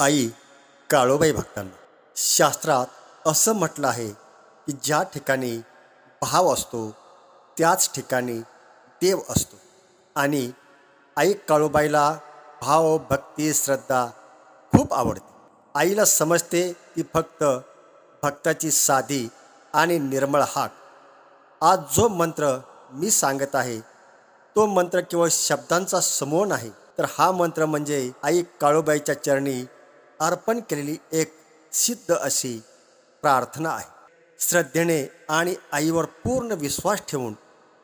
I काळोबाई भक्तांना शास्त्रात असं म्हटलं आहे की ज्या ठिकाणी भाव असतो त्याच ठिकाणी देव असतो. आणि आई काळोबाईला भाव भक्ती श्रद्धा खूप आवडते. आईला समजते ती फक्त भक्ताची साधी आणि निर्मळ हाक. आज जो मंत्र मी सांगत आहे तो मंत्र केवळ शब्दांचा समूह नाही, तर हा मंत्र म्हणजे आई काळूबाईच्या चरणी अर्पण केलेली एक सिद्ध अशी प्रार्थना आहे. श्रद्धेने आणि आईवर पूर्ण विश्वास ठेवून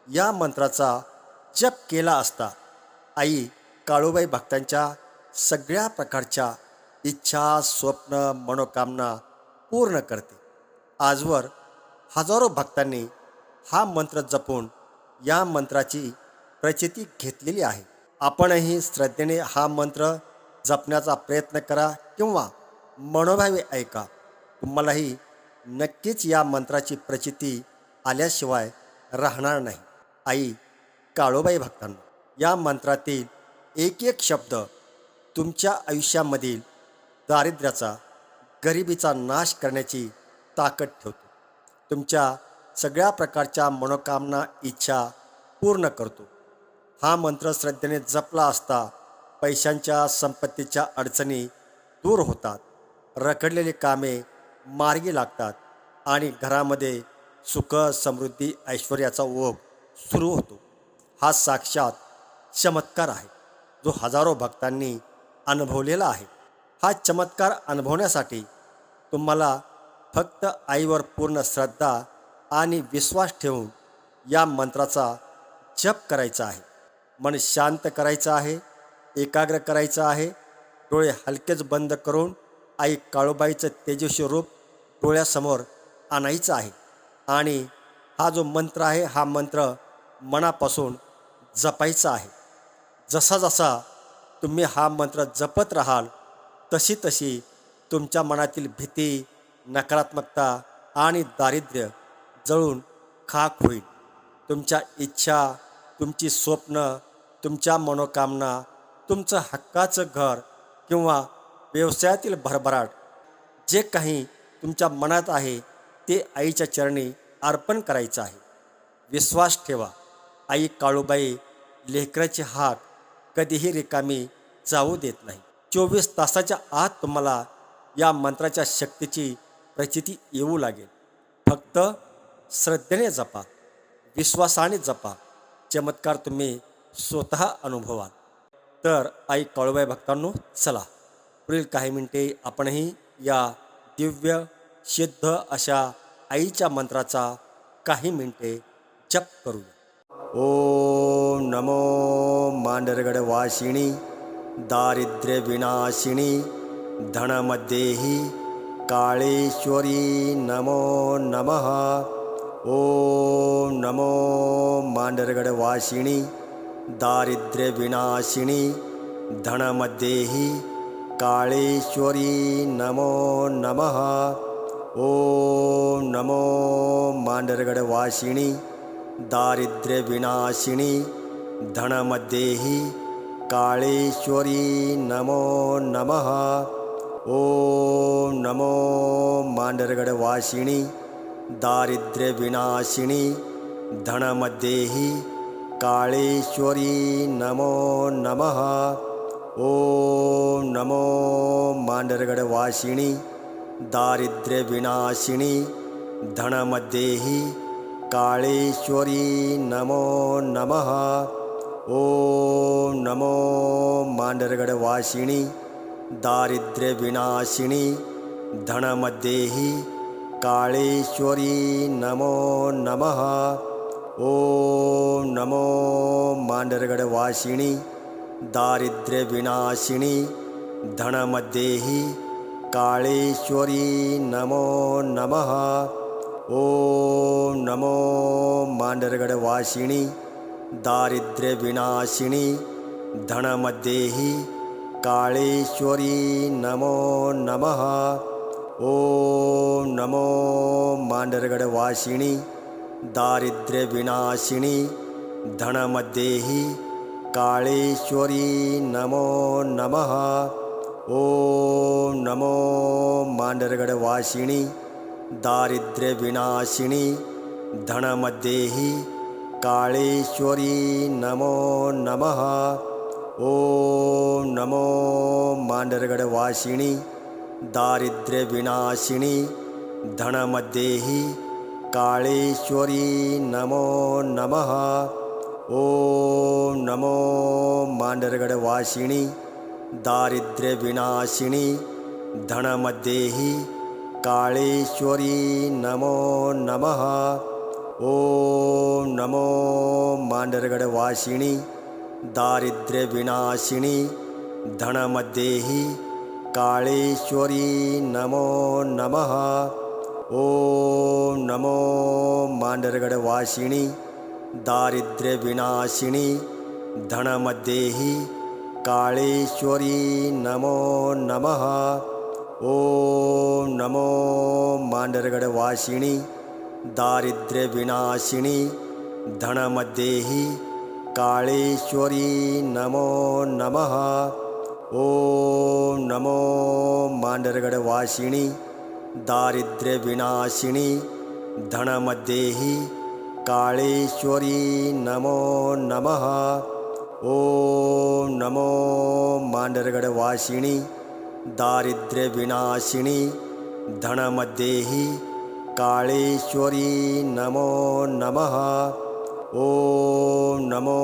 या मंत्राचा जप केला असता आई काळूबाई भक्तांच्या सगळ्या प्रकारच्या इच्छा स्वप्न मनोकामना पूर्ण करते. आजवर हजारो भक्तांनी हा मंत्र जपून या मंत्राची प्रचिती घेतलेली आहे. आपणही श्रद्धेने हा मंत्र जपण्याचा प्रयत्न करा किंवा मनोभावे ऐका. तुम्हालाही नक्कीच या मंत्राची प्रचिती आल्याशिवाय राहणार नाही. आई काळोबाई भक्तांना, या मंत्रातील एक एक शब्द तुमच्या आयुष्यामधील दारिद्र्याचा गरिबीचा नाश करण्याची ताकद ठेवतो. तुमच्या सगळ्या प्रकारच्या मनोकामना इच्छा पूर्ण करतो. हा मंत्र श्रद्धेने जपला असता पैशांच्या संपत्तीच्या अडचणी दूर होतात, रखडलेली कामे मार्गी लागतात आणि घरामध्ये सुख समृद्धी ऐश्वर्याचा ओघ सुरू होतो. हा साक्षात चमत्कार आहे जो हजारो भक्तांनी अनुभवलेला आहे. हा चमत्कार अनुभवण्यासाठी तुम्हाला फक्त आईवर पूर्ण श्रद्धा आणि विश्वास ठेवून या मंत्राचा जप करायचा आहे. मन शांत करायचं आहे, एकाग्र करायचं आहे. डोळे हलकेच बंद करून आई काळूबाईचं तेजस्वी रूप डोळ्यासमोर आणायचं आहे. आणि हा जो मंत्र आहे हा मंत्र मनापासून जपायचा आहे. जसा जसा तुम्ही हा मंत्र जपत राहाल तशी तशी तुमच्या मनातील भीती, नकारात्मकता आणि दारिद्र्य जळून खाक होईल. तुमच्या इच्छा, तुमची स्वप्न, तुमच्या मनोकामना, तुमचं हक्काचं घर किंवा व्यवसायातील भरभराट, जे काही तुमच्या मनात आहे ते आईच्या चरणी अर्पण करायचं आहे. विश्वास ठेवा, आई काळूबाई लेकराची हाक कधीही रिकामी जाऊ देत नाही. 24 तासाच्या आत तुम्हाला या मंत्राच्या शक्तीची प्रचिती येऊ लागेल. फक्त श्रद्धेने जपा, विश्वासाने जपा. चमत्कार तुम्ही स्वतः अनुभवाल. तर आई काळूबाई भक्तांनो, चला पुढील काही मिनिटे आपणही या दिव्य सिद्ध अशा आईच्या मंत्राचा काही मिनिटे जप करूया. ओम नमो मांडरगड वासिनी दारिद्र्य विनाशिनी धनमध्येही काळेश्वरी नमो नमः. ओम नमो मांडरगड वासिनी दारिद्र्य विनाशिनी धनमध्येही काळेश्वरी नमो नमः. ओम नमो मांडरगड वासिनी दारिद्र्य विनाशिनी धनमध्येही काळेश्वरी नमो नमः. ओम नमो मांडरगड वासिनी दारिद्र्य विनाशिनी धनमध्येही काळेश्वरी नमो नमः. ओम नमो मांडरगड वासिनी दारिद्र्य विनाशिनी धनमध्येही काळेश्वरी नमो नमः. ओम नमो मांडरगड वासिनी दारिद्र्य विनाशिनी धनमध्येही काळेश्वरी नमो नमः. ओम नमो मांडरगड वासिनी दारिद्र्य विनाशिनी धनमध्येही काळेश्वरी नमो नमः. ओम नमो मांडरगड वासिनी दारिद्र्य विनाशिनी धनमध्येही काळेश्वरी नमो नमः. ओम नमो मांडरगड वासिनी दारिद्र्य विनाशिनी धनमध्येही काळेश्वरी नमो नमः. ओम नमो मांडरगडवासिनी दारिद्र्यविनाशिनी धनमध्येहि काळेश्वरी नमो नमः। ओम नमो मांडरगडवासिनी दारिद्र्यविनाशिनी धनमध्येहि काळेश्वरी नमो नमः। ओम नमो मांडरगडवासिनी दारिद्र्यविनाशिनी धनमध्येहि काळेश्वरी नमो नमः। ओम नमो मांडरगडवासिनी दारिद्र्यविनाशिनी धनमध्येहि काळेश्वरी नमो नमः। ओम नमो मांडरगडवासिनी दारिद्र्यविनाशिनी धनमध्येहि काळेश्वरी नमो नमः। ओम नमो मांडरगडवासिनी दारिद्र्यविनाशिनी धनमध्येहि काळेश्वरी नमो नमः। ओम नमो मांडरगडवासिनी दारिद्र्यविनाशिनी धनमध्येहि काळेश्वरी नमो नमः। ओम नमो मांडरगडवासिनी दारिद्र्यविनाशिनी धनमध्येहि काळेश्वरी नमो नमः। ओम नमो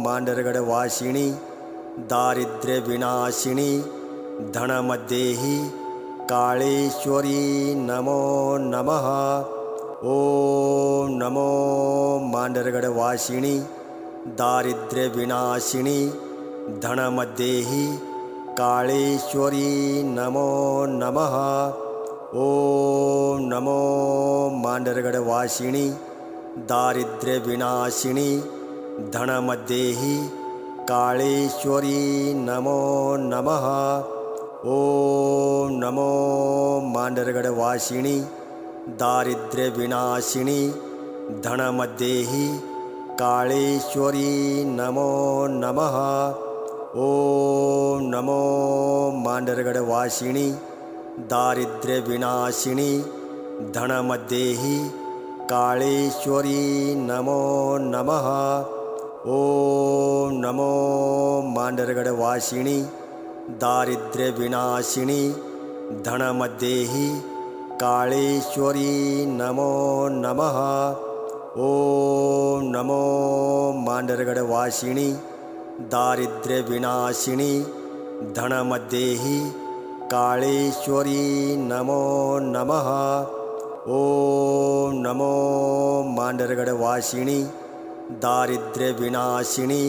मांडरगडवासिनी दारिद्र्यविनाशिनी धनमध्येहि काळेश्वरी नमो नमः। ओम नमो मांडरगडवासिनी दारिद्र्यविनाशिनी धनमध्येहि काळेश्वरी नमो नमः। ओम नमो मांडरगडवासिनी दारिद्र्यविनाशिनी धनमध्येहि काळेश्वरी नमो नमः। ओम नमो मांडरगडवासिनी दारिद्र्यविनाशिनी धनमध्येहि काळेश्वरी नमो नमः। ओम नमो मांडरगडवासिनी दारिद्र्यविनाशिनी धनमध्येहि काळेश्वरी नमो नमः। ओम नमो मांडरगडवासिनी दारिद्र्यविनाशिनी धनमध्येहि काळेश्वरी नमो नमः। ओम नमो मांडरगडवासिनी दारिद्र्यविनाशिनी धनमध्येहि काळेश्वरी नमो नमः। ओम नमो मांडरगडवासिनी दारिद्र्यविनाशिनी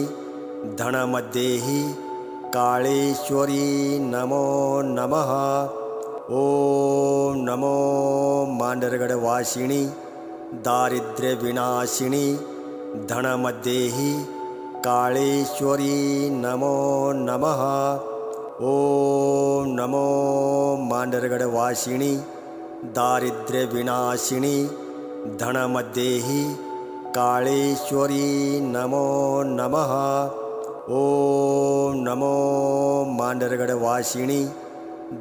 धनमध्येहि काळेश्वरी नमो नमः। ओम नमो मांडरगडवासिनी दारिद्र्यविनाशिनी धनमध्येहि काळेश्वरी नमो नमः। ओम नमो मांडरगडवासिनी दारिद्र्यविनाशिनी धनमध्येहि काळेश्वरी नमो नमः। ओम नमो मांडरगडवासिनी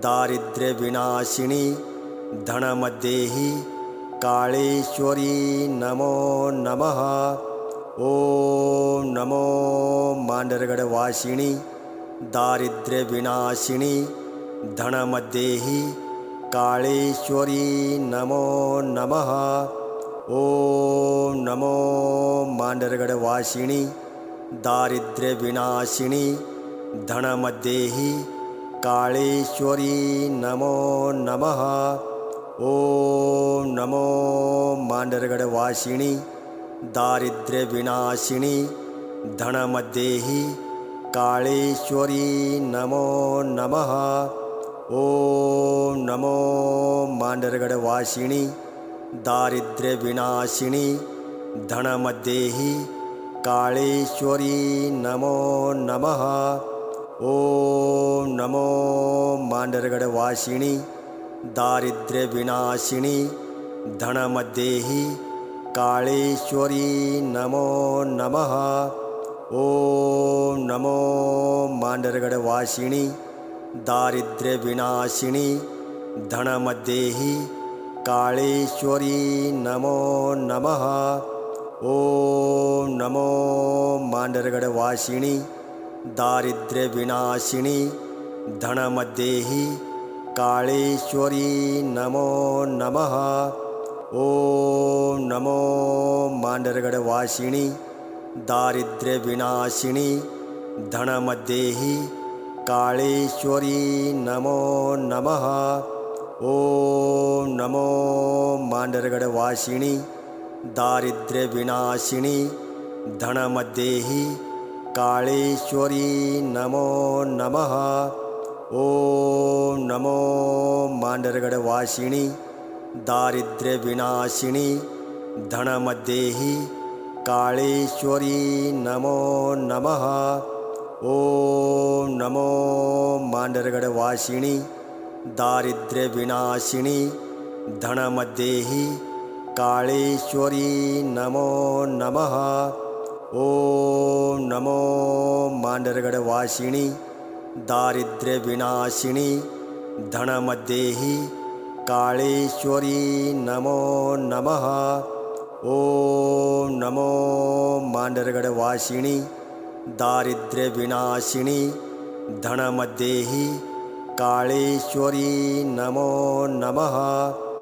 दारिद्र्यविनाशिनी धनमध्येहि काळेश्वरी नमो नमः। ओम नमो मांडरगडवासिनी दारिद्र्यविनाशिनी धनमध्येहि काळेश्वरी नमो नमः। ओम नमो मांडरगडवासिनी दारिद्र्यविनाशिनी धनमध्येहि काळेश्वरी नमो नमः। ओम नमो मांडरगडवासिनी दारिद्र्यविनाशिनी धनमध्येहि काळेश्वरी नमो नमः। ओम नमो मांडरगडवासिनी दारिद्र्यविनाशिनी धनमध्येहि काळेश्वरी नमो नमः। ओम नमो मांडरगडवासिनी दारिद्र्यविनाशिनी धनमध्येहि काळेश्वरी नमो नमः। ओम नमो मांडरगडवासिनी दारिद्र्यविनाशिनी धनमध्येहि काळेश्वरी नमो नमः. ओम नमो मांडरगडवासिनी दारिद्र्यविनाशिनी धनमध्येहि काळेश्वरी नमो नमः. ओम नमो मांडरगडवासिनी दारिद्र्यविनाशिनी धनमध्येहि काळेश्वरी नमो नमः. ओम नमो मांडरगडवासिनी दारिद्र्यविनाशिनी धनमध्येहि काळेश्वरी नमो नमः. ओम नमो मांडरगडवासिनी दारिद्र्यविनाशिनी धनमध्येहि काळेश्वरी नमो नमः. ओम नमो मांडरगडवासिनी दारिद्र्यविनाशिनी धनमध्येहि काळेश्वरी नमो नमः. ओम नमो मांडरगडवासिनी दारिद्र्यविनाशिनी धनमध्येहि काळेश्वरी नमो नमः. ओम नमो मांडरगडवासिनी दारिद्र्यविनाशिनी धनमध्येहि काळेश्वरी नमो नमः.